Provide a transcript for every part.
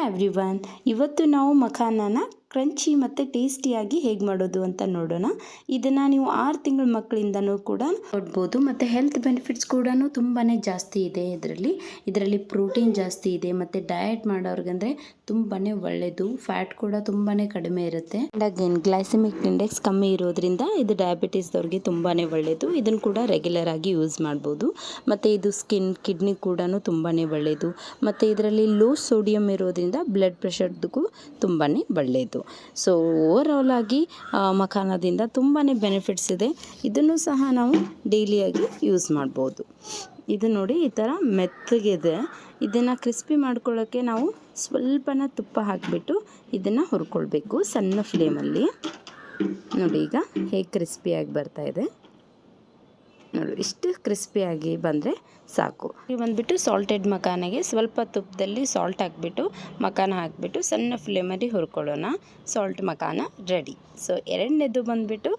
Everyone, ಇವತ್ತು ನಾವು ಮಖಾನನ crunchy ಮತ್ತು ಟೇಸ್ಟಿಯಾಗಿ ಹೇಗೆ ಮಾಡೋದು ಅಂತ ನೋಡೋಣ. ಇದನ್ನು ನೀವು 6 ತಿಂಗಳ ಮಕ್ಕಳಿಂದನೂ ಕೂಡ ನೋಡ್ಬೋದು ಮತ್ತು ಹೆಲ್ತ್ ಬೆನಿಫಿಟ್ಸ್ ಕೂಡ ತುಂಬಾ ಜಾಸ್ತಿ ಇದೆ. ಇದರಲ್ಲಿ ಪ್ರೋಟೀನ್ ಜಾಸ್ತಿ ಇದೆ ಮತ್ತು ಡಯಟ್ ಮಾಡೋರ್ಗಂದರೆ ತುಂಬಾ ಒಳ್ಳೆಯದು. ಫ್ಯಾಟ್ ಕೂಡ ತುಂಬಾ ಕಡಿಮೆ ಇರುತ್ತೆ. ಅಗೇನ್ ಗ್ಲೈಸೆಮಿಕ್ ಇಂಡೆಕ್ಸ್ ಕಮ್ಮಿ ಇರೋದ್ರಿಂದ ಇದು ಡಯಾಬಿಟಿಸ್ದವ್ರಿಗೆ ತುಂಬಾ ಒಳ್ಳೆಯದು. ಇದನ್ನು ಕೂಡ ರೆಗ್ಯುಲರ್ ಆಗಿ ಯೂಸ್ ಮಾಡ್ಬೋದು. ಮತ್ತು ಇದು ಸ್ಕಿನ್ ಕಿಡ್ನಿ ಕೂಡ ತುಂಬಾ ಒಳ್ಳೆಯದು. ಮತ್ತು ಇದರಲ್ಲಿ ಲೋ ಸೋಡಿಯಂ ಇರೋದ್ರಿಂದ ಬ್ಲಡ್ ಪ್ರೆಷರ್ಗೂ ತುಂಬಾ ಒಳ್ಳೆಯದು. ಸೊ ಓವರಾಲ್ ಆಗಿ ಮಖಾನದಿಂದ ತುಂಬಾ ಬೆನಿಫಿಟ್ಸ್ ಇದೆ. ಇದನ್ನು ಸಹ ನಾವು ಡೈಲಿಯಾಗಿ ಯೂಸ್ ಮಾಡ್ಬೋದು. ಇದು ನೋಡಿ ಈ ಥರ ಮೆತ್ತಗಿದೆ. ಇದನ್ನು ಕ್ರಿಸ್ಪಿ ಮಾಡ್ಕೊಳ್ಳೋಕ್ಕೆ ನಾವು ಸ್ವಲ್ಪನ ತುಪ್ಪ ಹಾಕಿಬಿಟ್ಟು ಇದನ್ನು ಹುರ್ಕೊಳ್ಬೇಕು ಸಣ್ಣ ಫ್ಲೇಮಲ್ಲಿ. ನೋಡಿ ಈಗ ಹೇಗೆ ಕ್ರಿಸ್ಪಿಯಾಗಿ ಬರ್ತಾ ಇದೆ ನೋಡಿ. ಇಷ್ಟು ಕ್ರಿಸ್ಪಿಯಾಗಿ ಬಂದರೆ ಸಾಕು. ಈಗ ಬಂದುಬಿಟ್ಟು ಸಾಲ್ಟೆಡ್ ಮಖಾನಿಗೆ ಸ್ವಲ್ಪ ತುಪ್ಪದಲ್ಲಿ ಸಾಲ್ಟ್ ಹಾಕಿಬಿಟ್ಟು ಮಖಾನ ಹಾಕಿಬಿಟ್ಟು ಸಣ್ಣ ಫ್ಲೇಮಲ್ಲಿ ಹುರ್ಕೊಳ್ಳೋಣ. Salt makhana ready. ಸೊ ಎರಡನೇದು ಬಂದುಬಿಟ್ಟು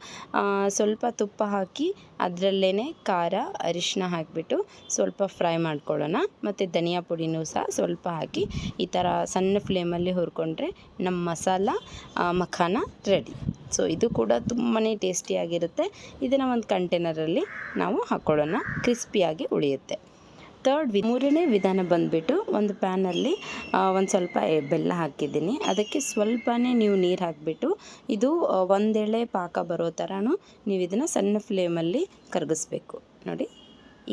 ಸ್ವಲ್ಪ ತುಪ್ಪ ಹಾಕಿ ಅದರಲ್ಲೇ ಖಾರ ಅರಿಶಿನ ಹಾಕಿಬಿಟ್ಟು ಸ್ವಲ್ಪ ಫ್ರೈ ಮಾಡ್ಕೊಳ್ಳೋಣ. ಮತ್ತು ಧನಿಯಾ ಪುಡಿನೂ ಸಹ ಸ್ವಲ್ಪ ಹಾಕಿ ಈ ಥರ ಸಣ್ಣ ಫ್ಲೇಮಲ್ಲಿ ಹುರ್ಕೊಂಡ್ರೆ ನಮ್ಮ ಮಸಾಲ ಮಖಾನ ರೆಡಿ. ಸೊ ಇದು ಕೂಡ ತುಂಬಾ ಟೇಸ್ಟಿಯಾಗಿರುತ್ತೆ. ಇದನ್ನು ಒಂದು ಕಂಟೈನರಲ್ಲಿ ನಾವು ಹಾಕ್ಕೊಳ್ಳೋಣ, ಕ್ರಿಸ್ಪಿಯಾಗಿ ಉಳಿಯುತ್ತೆ. ಮೂರನೇ ವಿಧಾನ ಬಂದುಬಿಟ್ಟು ಒಂದು ಪ್ಯಾನಲ್ಲಿ ಒಂದು ಸ್ವಲ್ಪ ಬೆಲ್ಲ ಹಾಕಿದ್ದೀನಿ. ಅದಕ್ಕೆ ಸ್ವಲ್ಪನೇ ನೀವು ನೀರು ಹಾಕಿಬಿಟ್ಟು ಇದು ಒಂದೆಳೆ ಪಾಕ ಬರೋ ಥರನೂ ನೀವು ಇದನ್ನು ಸಣ್ಣ ಫ್ಲೇಮಲ್ಲಿ ಕರಗಿಸ್ಬೇಕು. ನೋಡಿ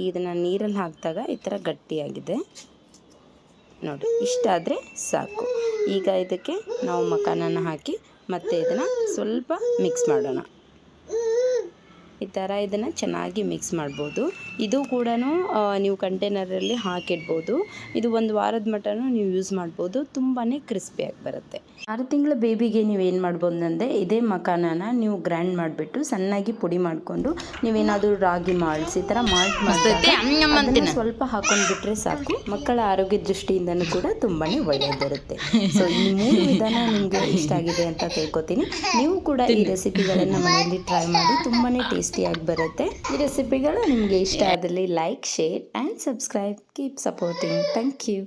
ಇದನ್ನು ನೀರಲ್ಲಿ ಹಾಕಿದಾಗ ಈ ಥರ ಗಟ್ಟಿಯಾಗಿದೆ ನೋಡಿ. ಇಷ್ಟಾದರೆ ಸಾಕು. ಈಗ ಇದಕ್ಕೆ ನಾವು ಮಖಾನನ ಹಾಕಿ ಮತ್ತು ಇದನ್ನು ಸ್ವಲ್ಪ ಮಿಕ್ಸ್ ಮಾಡೋಣ. ಈ ಥರ ಇದನ್ನು ಚೆನ್ನಾಗಿ ಮಿಕ್ಸ್ ಮಾಡ್ಬೋದು. ಇದು ಕೂಡ ನೀವು ಕಂಟೈನರಲ್ಲಿ ಹಾಕಿಡ್ಬೋದು. ಇದು ಒಂದು ವಾರದ ಮಟ್ಟನೂ ನೀವು ಯೂಸ್ ಮಾಡ್ಬೋದು. ತುಂಬಾ ಕ್ರಿಸ್ಪಿಯಾಗಿ ಬರುತ್ತೆ. 6 ತಿಂಗಳ ಬೇಬಿಗೆ ನೀವೇನು ಮಾಡ್ಬೋದು ಅಂದರೆ ಇದೇ ಮಖಾನನ ನೀವು ಗ್ರೈಂಡ್ ಮಾಡಿಬಿಟ್ಟು ಸಣ್ಣಾಗಿ ಪುಡಿ ಮಾಡಿಕೊಂಡು ನೀವೇನಾದರೂ ರಾಗಿ ಮಾಲ್ಟ್ಸ್ ಈ ಥರ ಮಾಡಿ ಸ್ವಲ್ಪ ಹಾಕೊಂಡ್ಬಿಟ್ರೆ ಸಾಕು. ಮಕ್ಕಳ ಆರೋಗ್ಯ ದೃಷ್ಟಿಯಿಂದನೂ ಕೂಡ ತುಂಬಾ ಒಳ್ಳೆಯದಿರುತ್ತೆ. ಸೊ ಈ 3 ವಿಧಾನ ನಿಮಗೆ ಇಷ್ಟ ಆಗಿದೆ ಅಂತ ತಿಳ್ಕೊತೀನಿ. ನೀವು ಕೂಡ ಈ ರೆಸಿಪಿಗಳನ್ನು ಮನೆಯಲ್ಲಿ ಟ್ರೈ ಮಾಡಿ. ತುಂಬಾ ಟೇಸ್ಟಿಯಾಗಿ ಬರುತ್ತೆ. ಈ ರೆಸಿಪಿಗಳು ನಿಮಗೆ ಇಷ್ಟ ಆದಲ್ಲಿ like, share and subscribe. Keep supporting. Thank you.